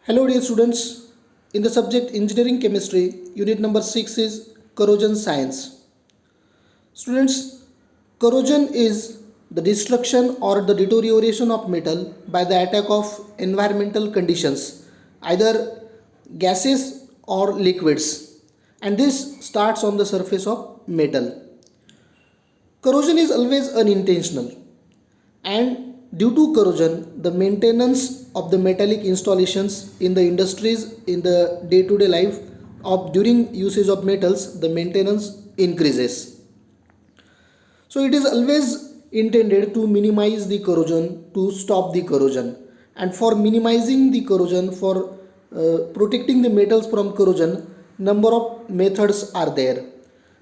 Hello dear students, in the subject Engineering Chemistry, unit number 6 is corrosion science. Students, corrosion is the destruction or the deterioration of metal by the attack of environmental conditions, either gases or liquids, and this starts on the surface of metal. Corrosion is always unintentional, and due to corrosion, the maintenance of the metallic installations in the industries in the day-to-day life of during usage of metals, the maintenance increases. So it is always intended to minimize the corrosion, to stop the corrosion, and for minimizing the corrosion, for protecting the metals from corrosion, number of methods are there.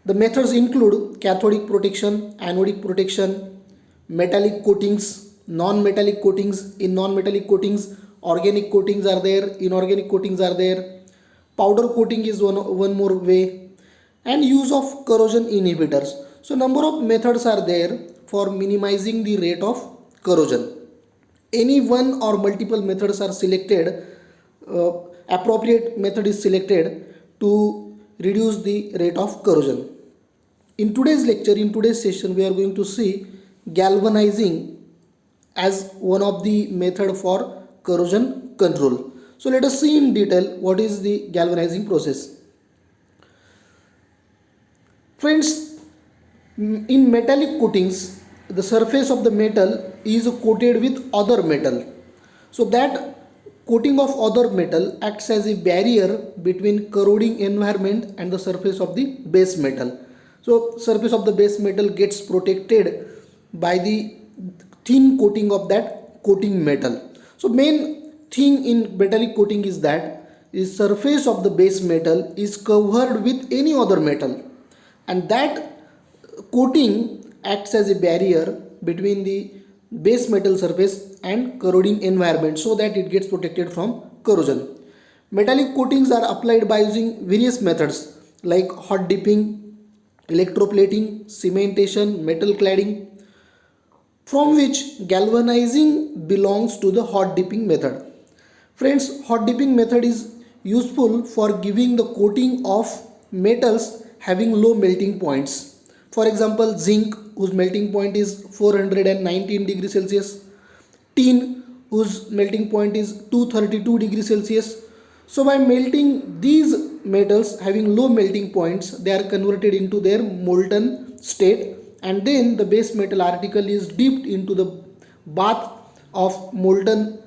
The methods include cathodic protection, anodic protection, metallic coatings, non-metallic coatings. In non-metallic coatings, organic coatings are there, inorganic coatings are there. Powder coating is one more way, and use of corrosion inhibitors. So number of methods are there for minimizing the rate of corrosion. Any one or multiple methods are selected, appropriate method is selected to reduce the rate of corrosion. In today's lecture, in today's session, we are going to see galvanizing as one of the method for corrosion control. So let us see in detail what is the galvanizing process. Friends, in metallic coatings, the surface of the metal is coated with other metal. So that coating of other metal acts as a barrier between corroding environment and the surface of the base metal. So surface of the base metal gets protected by the thin coating of that coating metal. So main thing in metallic coating is that is surface of the base metal is covered with any other metal, and that coating acts as a barrier between the base metal surface and corroding environment so that it gets protected from corrosion. Metallic coatings are applied by using various methods like hot dipping, electroplating, cementation, metal cladding, from which galvanizing belongs to the hot dipping method. Friends, hot dipping method is useful for giving the coating of metals having low melting points. For example, zinc, whose melting point is 419 degrees Celsius, tin, whose melting point is 232 degrees Celsius. So by melting these metals having low melting points, they are converted into their molten state, and then the base metal article is dipped into the bath of molten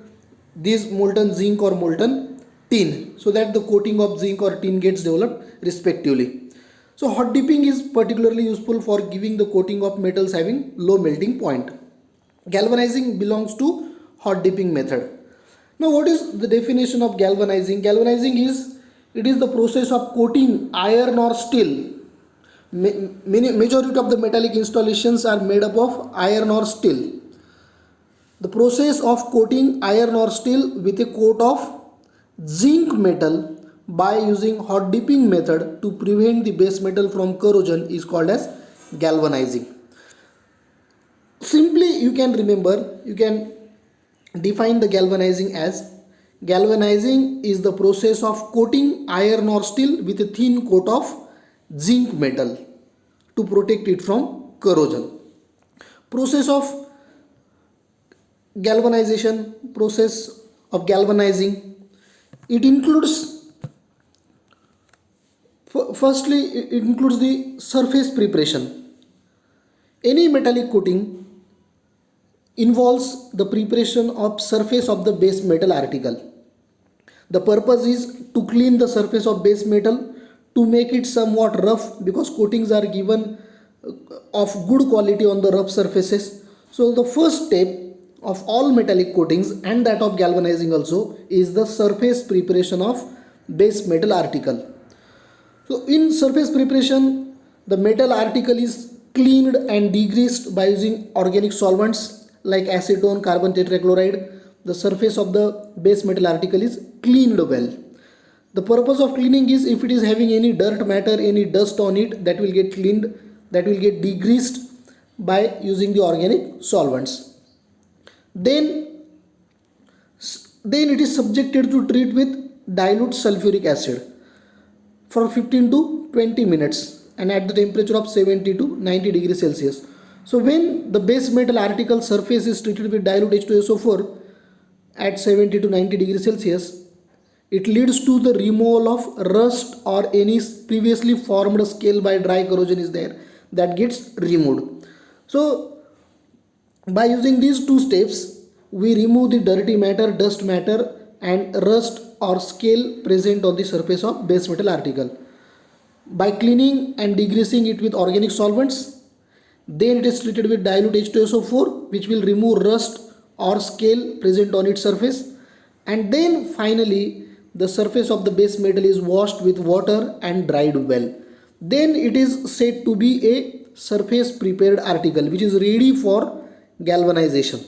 zinc or molten tin, so that the coating of zinc or tin gets developed respectively. So hot dipping is particularly useful for giving the coating of metals having low melting point. Galvanizing belongs to hot dipping method. Now what is the definition of galvanizing? Galvanizing is the process of coating iron or steel. Majority of the metallic installations are made up of iron or steel. The process of coating iron or steel with a coat of zinc metal by using hot dipping method to prevent the base metal from corrosion is called as galvanizing. Simply you can define the galvanizing as: galvanizing is the process of coating iron or steel with a thin coat of zinc metal to protect it from corrosion. Process of galvanizing, it includes, firstly it includes the surface preparation. Any metallic coating involves the preparation of surface of the base metal article. The purpose is to clean the surface of base metal, to make it somewhat rough, because coatings are given of good quality on the rough surfaces. So the first step of all metallic coatings, and that of galvanizing also, is the surface preparation of base metal article. So in surface preparation, the metal article is cleaned and degreased by using organic solvents like acetone, carbon tetrachloride. The surface of the base metal article is cleaned well. The purpose of cleaning is, if it is having any dirt matter, any dust on it, that will get cleaned, that will get degreased by using the organic solvents. Then Then it is subjected to treat with dilute sulfuric acid for 15 to 20 minutes and at the temperature of 70 to 90 degrees Celsius. So when the base metal article surface is treated with dilute H2SO4 at 70 to 90 degrees Celsius, it leads to the removal of rust or any previously formed scale by dry corrosion is there, that gets removed. So by using these two steps, we remove the dirty matter, dust matter and rust or scale present on the surface of base metal article. By cleaning and degreasing it with organic solvents, then it is treated with dilute H2SO4 which will remove rust or scale present on its surface, and then finally the surface of the base metal is washed with water and dried well. Then it is said to be a surface prepared article which is ready for galvanization.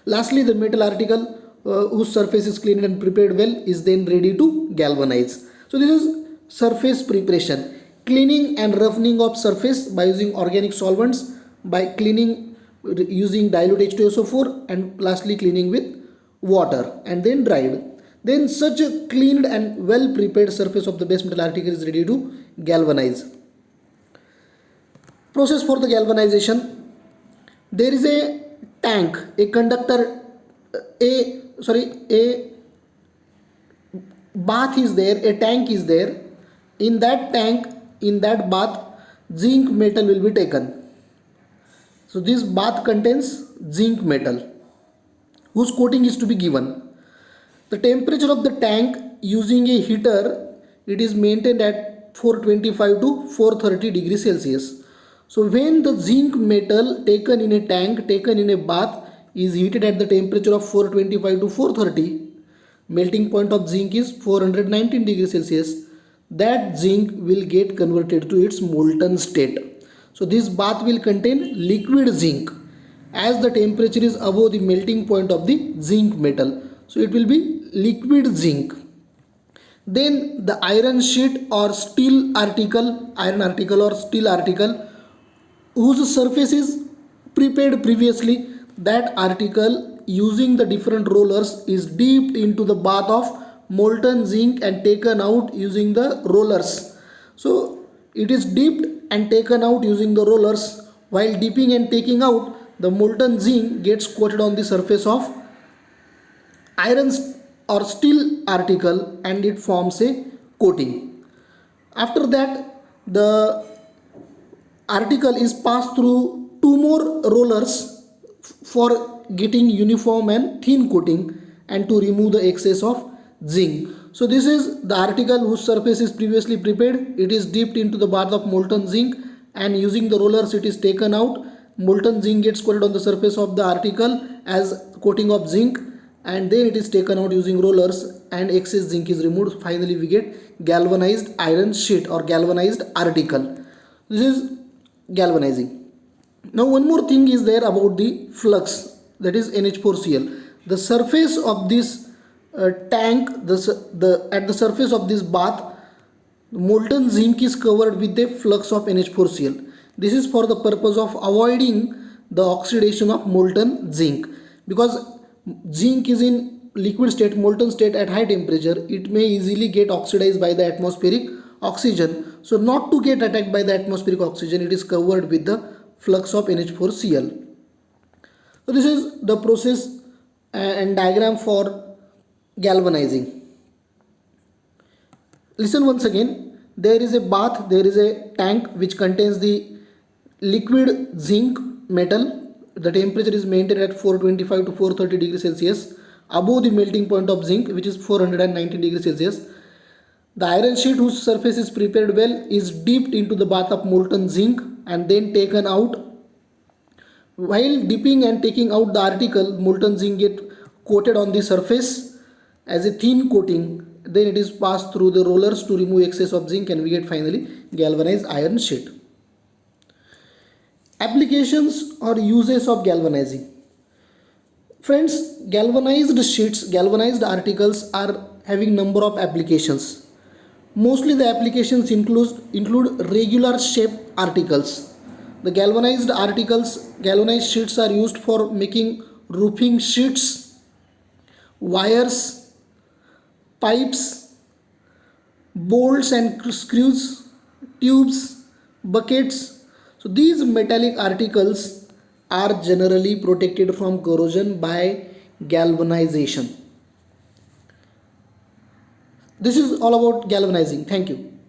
Lastly, the metal article whose surface is cleaned and prepared well is then ready to galvanize. So this is surface preparation, cleaning and roughening of surface by using organic solvents, by cleaning using dilute H2SO4 and lastly cleaning with water and then dried. Then such a cleaned and well prepared surface of the base metal article is ready to galvanize. Process for the galvanization: there is a tank, a conductor, a bath is there, a tank is there. In that tank, in that bath, zinc metal will be taken. So this bath contains zinc metal whose coating is to be given. The temperature of the tank using a heater, it is maintained at 425 to 430 degrees Celsius. So when the zinc metal taken in a tank, taken in a bath is heated at the temperature of 425 to 430, melting point of zinc is 419 degrees Celsius, that zinc will get converted to its molten state. So this bath will contain liquid zinc as the temperature is above the melting point of the zinc metal. So it will be liquid zinc. Then the iron sheet or steel article, iron article or steel article whose surface is prepared previously, that article using the different rollers is dipped into the bath of molten zinc and taken out using the rollers. So it is dipped and taken out using the rollers. While dipping and taking out, the molten zinc gets coated on the surface of iron or steel article and it forms a coating. After that, the article is passed through two more rollers for getting uniform and thin coating and to remove the excess of zinc. So this is the article whose surface is previously prepared. It is dipped into the bath of molten zinc and using the rollers it is taken out. Molten zinc gets coated on the surface of the article as coating of zinc and then it is taken out using rollers and excess zinc is removed. Finally we get galvanized iron sheet or galvanized article. This is galvanizing. Now one more thing is there about the flux, that is NH4Cl. The surface of this tank, at the surface of this bath, molten zinc is covered with a flux of NH4Cl. This is for the purpose of avoiding the oxidation of molten zinc, because zinc is in liquid state, molten state at high temperature, it may easily get oxidized by the atmospheric oxygen. So not to get attacked by the atmospheric oxygen, it is covered with the flux of NH4Cl. So this is the process and diagram for galvanizing. Listen once again. There is a bath, there is a tank which contains the liquid zinc metal. The temperature is maintained at 425 to 430 degrees Celsius above the melting point of zinc, which is 419 degrees Celsius. The iron sheet whose surface is prepared well is dipped into the bath of molten zinc and then taken out. While dipping and taking out the article, molten zinc get coated on the surface as a thin coating. Then it is passed through the rollers to remove excess of zinc and we get finally galvanized iron sheet. Applications or uses of galvanizing. Friends, galvanized sheets, galvanized articles are having number of applications. Mostly the applications include regular shaped articles. The galvanized sheets are used for making roofing sheets, wires, pipes, bolts and screws, tubes, buckets. So these metallic articles are generally protected from corrosion by galvanization. This is all about galvanizing. Thank you.